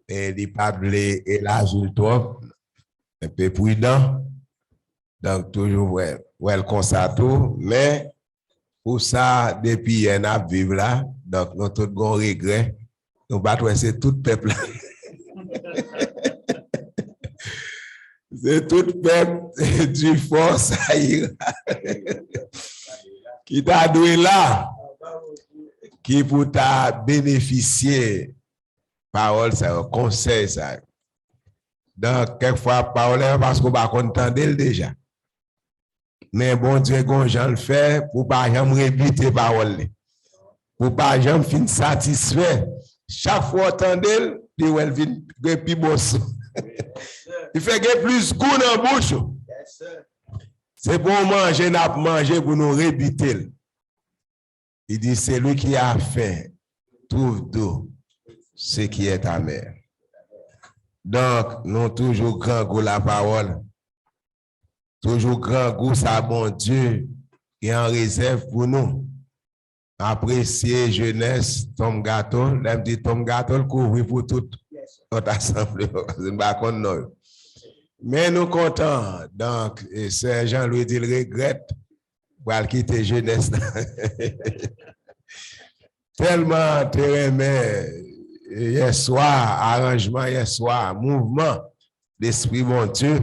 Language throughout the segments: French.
et il pas de élargir trop, un peu prudent. Donc, toujours, ouais, comme ça tout. Mais, pour ça, depuis, il y a vivre là. Donc, nous tous avons regret. Nous battons, c'est tout le peuple. C'est tout le peuple du force à ira. Qui t'a doué là, qui pour t'a bénéficier, parole, ça, conseil, ça. Donc, quelquefois, parole, parce qu'on va contenter déjà. Mais bon Dieu, quand j'en le fais, pour pas jamais répéter parole. Pour pas jamais fin satisfait. Chaque fois, attendez, il vient plus beau. Il fait que plus goût dans la bouche. C'est pour manger, n'a pas manger pour nous répéter. Il dit, c'est lui qui a fait, trouve d'eau, ce qui est ta mère. Donc, nous toujours grand goût la parole. Toujours grand goût, ça bon Dieu, qui en réserve pour nous. Apprécier jeunesse, Tom Gâteau, l'aime dit Tom Gâteau, le couvrir pour toute notre assemblée. Mais nous comptons, donc, Sœur Jean-Louis dit, il regrette pour quitter jeunesse. Tellement aimé hier soir, arrangement hier soir, mouvement d'esprit mon Dieu.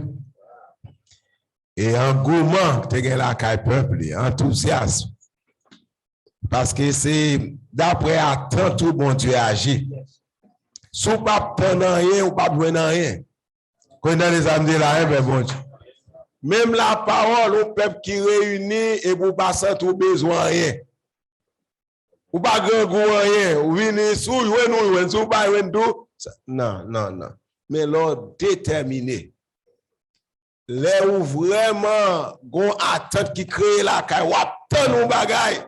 Et engouement, tu as la caille peuple, enthousiasme. Parce que c'est d'après attendre tout bon Dieu agit. Si vous ne pas prendre rien, ou pas prendre rien. Quand dans les âmes de la haine, bon Dieu. Même la parole au peuple qui réunit et vous pas sentir besoin rien. Ou pas grand goût rien. Ou venez sous, ou pas tout. Non, non, non. Mais l'ordre déterminé. Là où vraiment, on attend qui crée la caille, ou attend nos bagailles.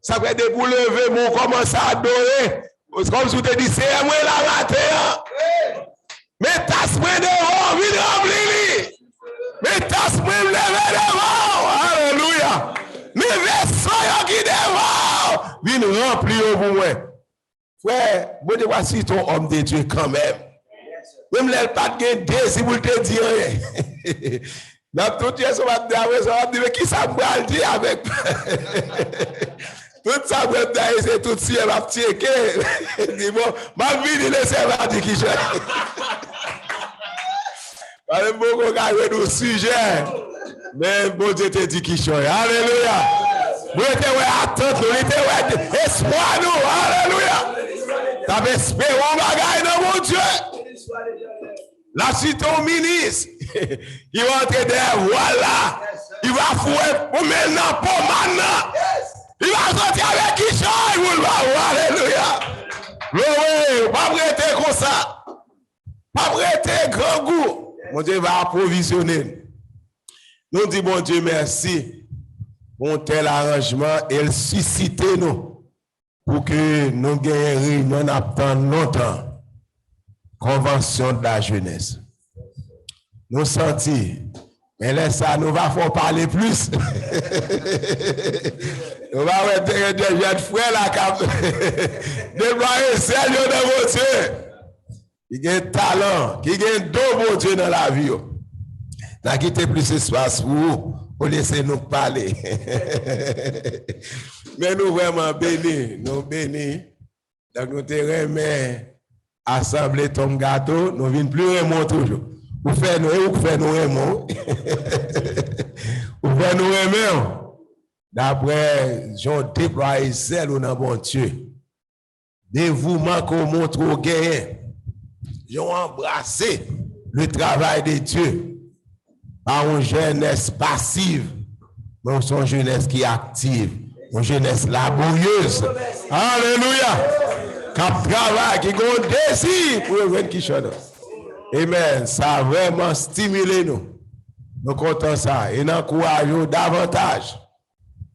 Ça fait des pour lever, bon, commence à adorer. C'est comme si tu te dis, c'est moi la matin. Mais tasse-moi devant, viens remplir. Mais tasse-moi lever devant. Alléluia. Mais vaisseau qui devant, viens remplir pour moi. Frère, bon Dieu, voici ton homme de Dieu quand même. Même les pas de désir pour te dire rien. Dans tout Dieu, ça va dire, mais qui ça va dire avec. Tout ça, c'est tout ciel va checker. Dis bon, ma vie, il est servant de qui je. Pas beaucoup de nos sujets. Mais bon Dieu te dit qui je. Alléluia. Vous êtes attente, vous êtes espoir nous. Alléluia. T'avais espéré un bagage dans mon Dieu. La suite au ministre. Il va entrer derrière. Voilà. Il va fouer pour maintenant, pour maintenant. Il va sortir avec qui change, vous le alléluia. Oui, pas prêter comme ça. Pas prêter grand goût. Mon Dieu va approvisionner. Nous disons, bon Dieu, merci pour tel arrangement et susciter nous pour que nous gagnions pendant longtemps. Convention de la jeunesse. Nous sentis. Mais là, ça, nous va faire parler plus. Nous va avoir des jeunes frères là, déployer Seigneur de mon Dieu. Qui a un talent, qui a un don, mon Dieu, dans la vie. N'a quitté plus d'espace pour vous, pour laisser nous parler. Mais nous vraiment bénis, nous bénis. Donc nous te remercions, assembler ton gâteau, nous venons plus remonter toujours. Vous faites nous aimer. Vous faites nous aimer. D'après Jean déploie celle dans bon Dieu. Dévouement qu'on montre au gain. Ils ont embrassé le travail de Dieu par une jeunesse passive, mais une jeunesse qui est active, une jeunesse laborieuse. Alléluia. Qui travaille, qui a un désir pour le qui chante. Amen. Ça a vraiment stimulé nous. Nous comptons ça et nous encourageons davantage.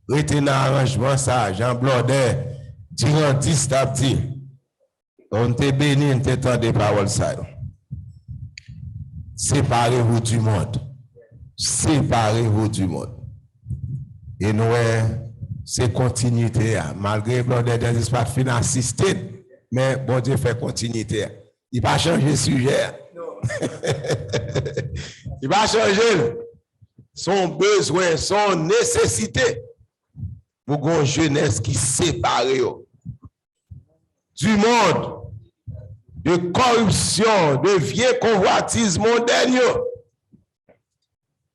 Retenez l'arrangement ça, Jean Blondet, durant 10 tapis. On te béni, on t'entend des paroles ça. Séparez-vous du monde. Séparez-vous du monde. Et nous, c'est continuité. Malgré Blondet des espaces financiers, mais bon Dieu fait continuité. Il va changer le sujet. Il va changer son besoin, son nécessité pour une jeunesse qui sépare du monde, de corruption, de vieux convoitises mondaines.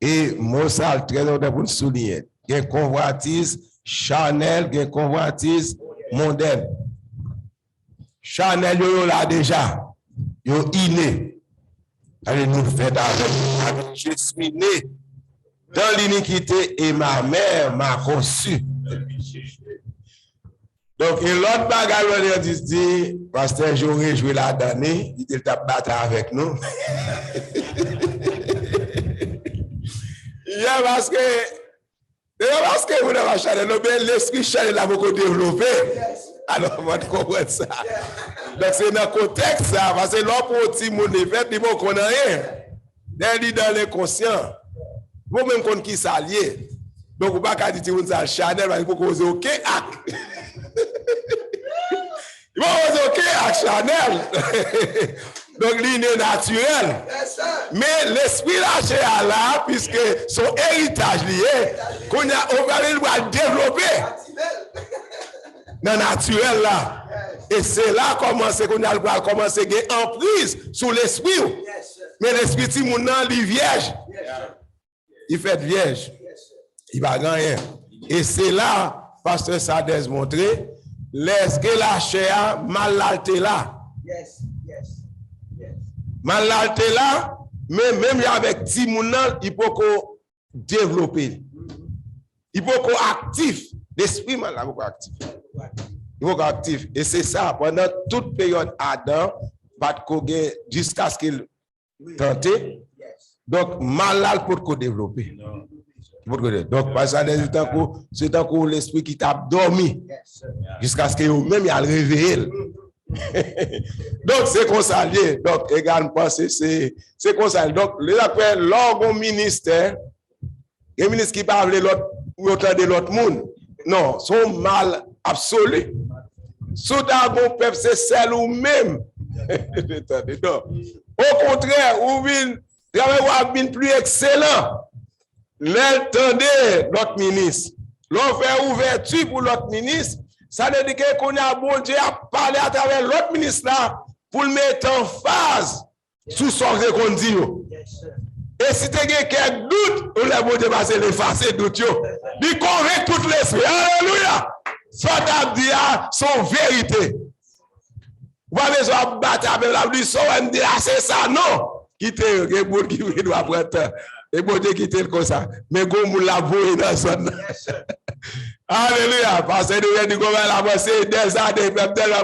Et moi, ça, très important pour nous souligner. Il y a une convoitise charnelle, il y a une convoitise mondaine. Charnelle, yo là déjà. Yo inné. Allez nous faire avec je suis né dans l'iniquité et ma mère m'a conçu. Donc, et l'autre bagarre, on dit, pasteur, j'aurais joué la donnée, il était battu avec nous. Yeah, parce que vous n'avez pas l'esprit charnel a beaucoup développé. Alors, on va comprendre ça. Donc, c'est dans le contexte, ça, parce que l'autre petit monde est fait, il ne connaît rien. Il dans l'inconscient. Vous-même, qu'on qui s'allie. Donc, vous ne pouvez pas dire que c'est charnel, parce que vous pouvez OK, acte. Il va dire OK, acte charnel. Donc, l'île est naturel. Mais l'esprit lâché à là, puisque son héritage lié, qu'on va développer dans le naturel là. Et c'est là qu'on a commencé à gagner emprise sur l'esprit. Mais l'esprit, si mon nom, il est vierge. Il fait vierge. Il va gagner. Et c'est là, pasteur Sadez montré, l'est-ce que la chair mal là. Malalté là, mais même avec Timounan, il peut développer. Il peut actif. L'esprit mal là, il actif. Il peut actif. Et c'est ça, pendant toute période Adam, jusqu'à ce qu'il tente. Donc, malal peut développer. Donc, parce que c'est un coup l'esprit qui t'a dormi. Jusqu'à ce qu'il même il a réveillé. Donc, c'est comme ça lié. Donc, également, c'est comme ça. Donc, les appels, l'orgon ministère, les ministres qui parlent de l'autre monde, non, sont mal absolus. Sous d'abord, peuple, c'est celle ou même. Au contraire, ou bien plus excellent. L'entendez, l'autre ministre. L'on fait ouverture pour l'autre ministre. Ça veut dire qu'on a bon Dieu à parler à travers l'autre ministre là pour le mettre en phase sous ce qu'on dit. Et si tu as quelques doutes, on a bon Dieu va l'effacer doute. Il convainc tout l'esprit. Alléluia. Soit tu dit son vérité. Vous avez besoin de battre avec la lui, soit on dit c'est ça, non. Quittez le bon qui doit prendre. Et bon Dieu quitte comme ça. Mais comme vous l'avouez dans son. Alléluia. Parce que nous avons avancé des années, même tellement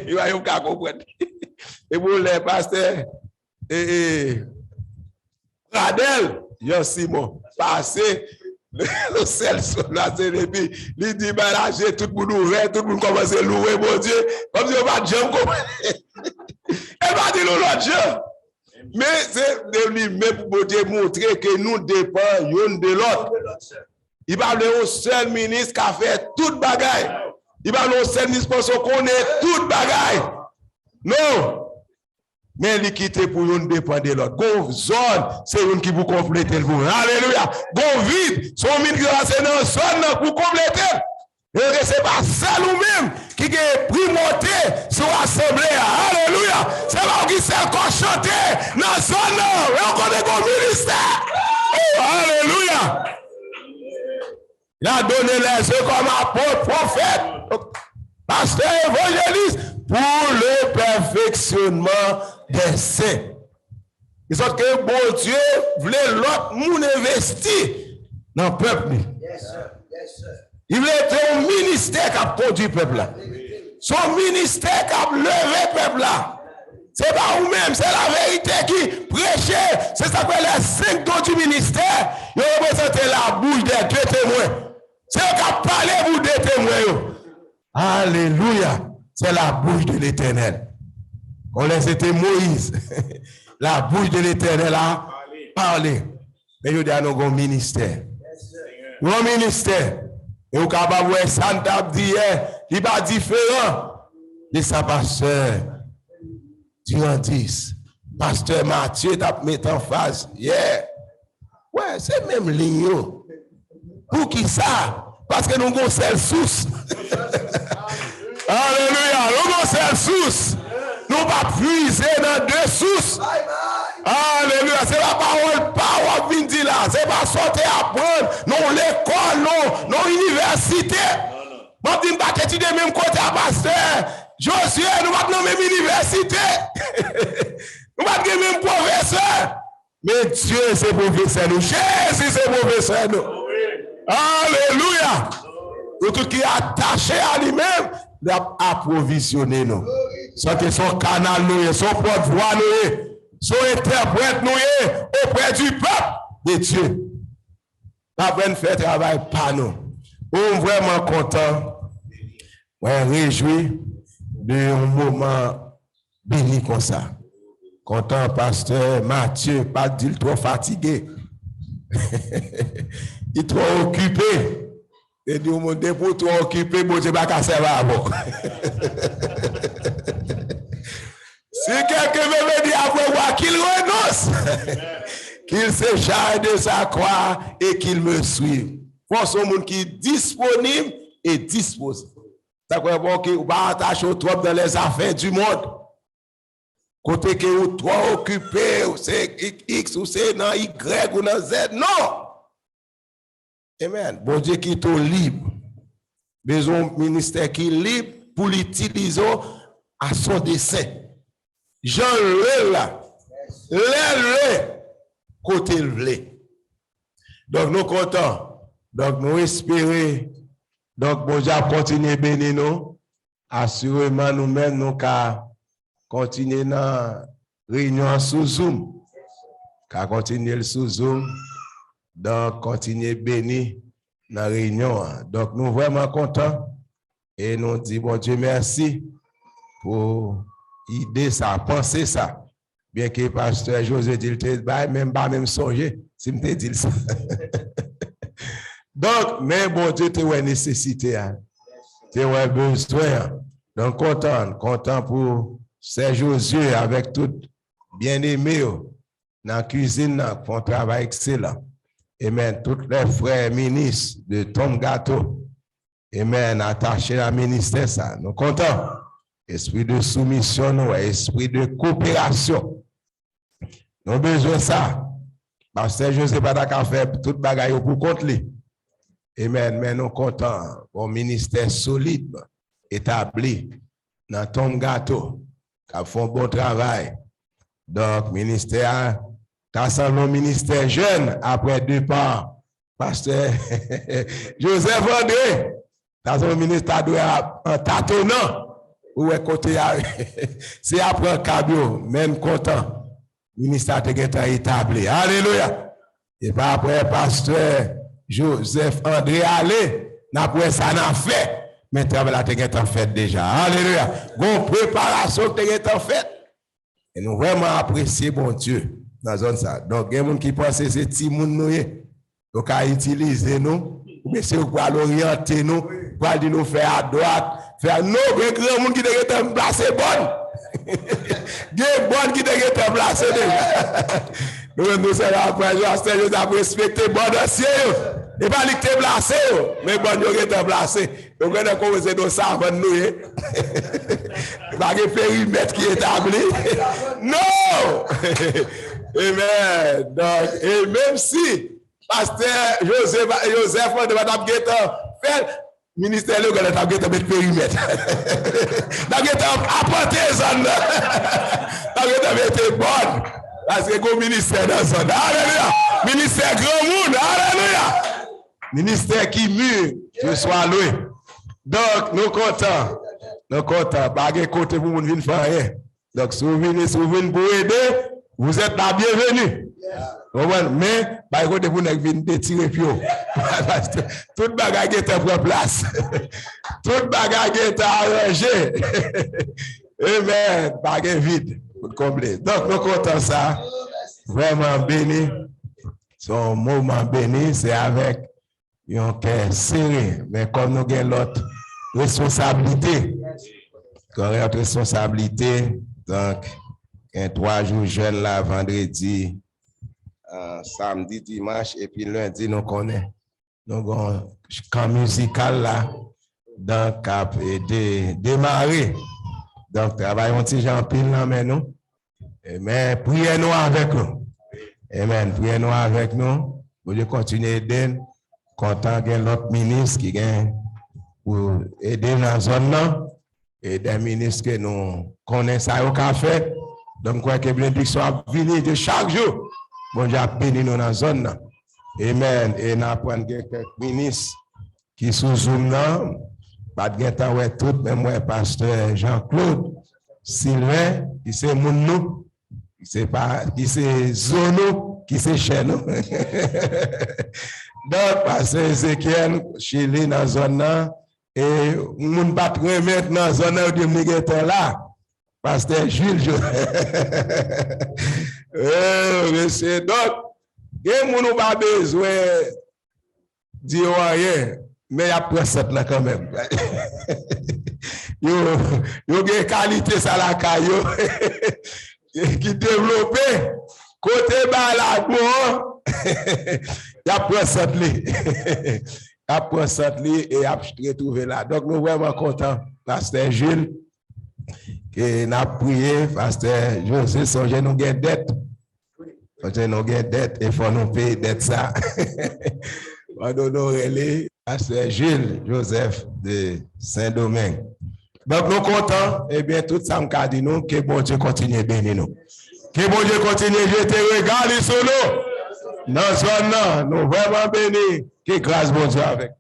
il va y comprendre. Et pour les pasteurs, Radel, yo Simon, passé, le sel sur la télé, il dit, j'ai tout le monde ouvert, tout le monde commence à louer, mon Dieu, comme si on va dire, elle va dire l'autre Dieu. Mais c'est de lui-même pour montrer que nous dépendons l'un de l'autre. Il va aller au seul ministre qui a fait toute bagaille. Il va aller au seul ministre parce qu'on est toute bagaille. Non. Mais il quitte pour nous dépendre de l'autre. Gon zone, c'est une qui vous complète. Alléluia. Gon vide, son ministre qui est dans zone pour compléter. Et ce n'est pas ça nous-mêmes qui est primordié sur l'assemblée. Alléluia. C'est là qui s'est encore chanté dans la zone. Et on connaît comme ministère. Oh, alléluia. Il a donné les yeux comme apôtre, prophète, pasteur, évangéliste, pour le perfectionnement des saints. Ils sont que bon Dieu voulait l'autre monde investir dans le peuple. Il voulait être un ministère qui a conduit le peuple là. Son ministère qui a levé le peuple là. C'est pas vous-même, c'est la vérité qui prêchait. C'est ça que les 5 dons du ministère, ils représentaient la bouche des 2 témoins. C'est eux qui ont parlé pour des témoins. Alléluia. C'est la bouche de l'Éternel. On laisse c'était Moïse. La bouche de l'Éternel a parlé. Mais il y a un ministère. Un ministère. Et au Kababoué, Santa dit, il n'est pas différent de sa pasteur. friandise. Pasteur Mathieu t'a mis en phase. Yeah. Ouais, c'est même ligne. Pour qui ça? Parce que nous avons seule source. Alléluia. Nous avons seule source. Nous ne pas puiser dans deux sources. Alléluia. C'est la parole vient dire là. C'est pas sortir apprendre. Non, l'école, non, l'université. Moi, je ne pas étudier même côté à pasteur. Josué, nous pas dans même université. Nous pas dans même professeur. Mais Dieu, c'est professeur nous. Jésus, c'est professeur nous. Alléluia. Tout qui est attaché à lui-même, il a approvisionné nous. Soit son canal nous, son porte-voix nous, son interprète nous, auprès du peuple de Dieu. Pas peine faire travail par nous. On est vraiment content. Ouais, réjoui d'un moment béni comme ça. Content, pasteur Mathieu, pas dire trop fatigué. Il est trop occupé. Et du monde pour trop occupé, bon Dieu, pas qu'à servir avant. Si quelqu'un veut me dire après moi qu'il renonce, qu'il se charge de sa croix et qu'il me suive. Pour ce monde qui est disponible et disposé. Ça veut dire qu'il va attacher trop dans les affaires du monde. Côté que vous trop occupé, ou c'est X, ou c'est dans Y, ou dans Z. Non! Amen. Bon Dieu qui est libre. Besoin ministère qui est libre pour l'utiliser à son dessein. Jean le là. Le côté le. Donc nous contents. Donc nous espérons. Donc bon Dieu continue à bénir nous. Assurément nous-mêmes nous qu'à continuer dans réunion sous Zoom. Qu'à continuer sous Zoom. Donc, continuez béni dans la réunion. Donc, nous sommes vraiment contents et nous disons, bon Dieu, merci pour l'idée, ça, penser ça. Bien que le pasteur José dit, même pas même songer, si je me dis ça. Donc, mais bon Dieu, tu as une nécessité, tu as besoin. Donc, content pour Serge Josué avec tout bien-aimé dans la cuisine, pour un travail excellent. Amen. Tous les frères ministres de Tom Gâteau. Amen. Attachés à ministère, ça. Nous contents. Esprit de soumission, esprit de coopération. Nous avons besoin de ça. Parce que je ne sais pas qu'à faire tout bagaille pour contre lui. Amen. Mais nous contents. Bon ministère solide, établi dans Tom Gâteau, qui font un bon travail. Donc, ministère. Quand c'est le ministère jeune, après départ, pasteur Joseph André, dans son ministère en tâtonnant, où est côté, c'est après un cabio, même content, ministère de guetta établi. Alléluia. Et pas après pasteur Joseph André aller, après ça n'a fait, mais travail la guetta fait déjà. Alléluia. Bon préparation de guetta fait. Et nous vraiment apprécier bon Dieu. Dans zone ça. Donc, il y a des gens qui pensent que c'est petit monde nous. Donc, à utiliser nous, ou bien c'est pour l'orienter nous, pour aller nous faire à droite, faire non, il y a des gens qui ont placé bonne. Il y a des bonnes qui ont placé déjà. Nous sommes après, nous avons respecté bonne ancien. Et pas les qui ont placé, mais bonne qui ont placé. Donc, on a commencé de ça avant nous. Pas de périmètre qui est établi. Non! Amen. Donc, et même si pasteur Joseph de Madame Guetta fait ministère de Madame Guetta met périmètre. Madame Guetta apporté ça. Madame Guetta met bonne. Parce que le ministère dans ça. Alléluia. Ministère grand monde. Alléluia. Ministère qui mûre, je sois loué. Donc, nous comptons. Nous comptons. Pas de côté pour nous venir faire rien. Donc, si vous venez pour aider, vous êtes la bienvenue. Yeah. Mais, par contre, vous n'avez pas de tirer pio. Toute bagarre est en place. Toute bagarre est arrangée. Amen. Bagarre vide. Complet. Donc, nous comptons ça. Vraiment béni. Son moment béni, c'est avec un cœur serré. Mais comme nous avons l'autre responsabilité, correcte responsabilité, donc, un 3 jours jeune là, vendredi, samedi, dimanche, et puis lundi, nous connaissons. Nous avons un camp musical là, donc, cap et démarrer. Donc, travaillons petit Jean pile là, mais nous. Mais priez-nous avec nous. Amen. Priez-nous avec nous. Vous voulez continuer d'aider. Content qu'il y ait l'autre ministre qui vient pour aider dans la zone là. Et des ministres que nous connaissons au café. Donc, quoi que la bénédiction a venu de chaque jour. Bon Dieu a béni nous dans la zone là. Amen. Et nous apprenons quelques ministres qui sont Zoom là. Pas de temps, ouais, tout, même moi, pasteur Jean-Claude Sylvain, qui c'est mon nous, qui c'est pas, qui c'est Zono, qui c'est chez nous. Donc, pasteur Ezekiel, Chili dans la zone là, et mon pas remettre dans la zone là, de là, pasteur Jules. Monsieur, donc, il n'y a pas besoin de dire rien. Mais il y a presque là quand même. Il y a une qualité ça la caillou qui développe côté bas là il y a presque là. Il y a presque là et il y a retrouvé là. Donc nous vraiment contents pasteur Jules que n'a prié pasteur José Songe nous gain dette. Songe nous gain dette et faut nous payer dette ça. On donne relais pasteur Gilles Joseph de Saint-Domingue. Donc, nous contents, et bien, tout ça, nous dit nous, que bon Dieu continue de bénir nous. Que bon Dieu continue de jeter regard sur nous. Dans ce moment, nous vraiment bénis. Que grâce bon Dieu avec.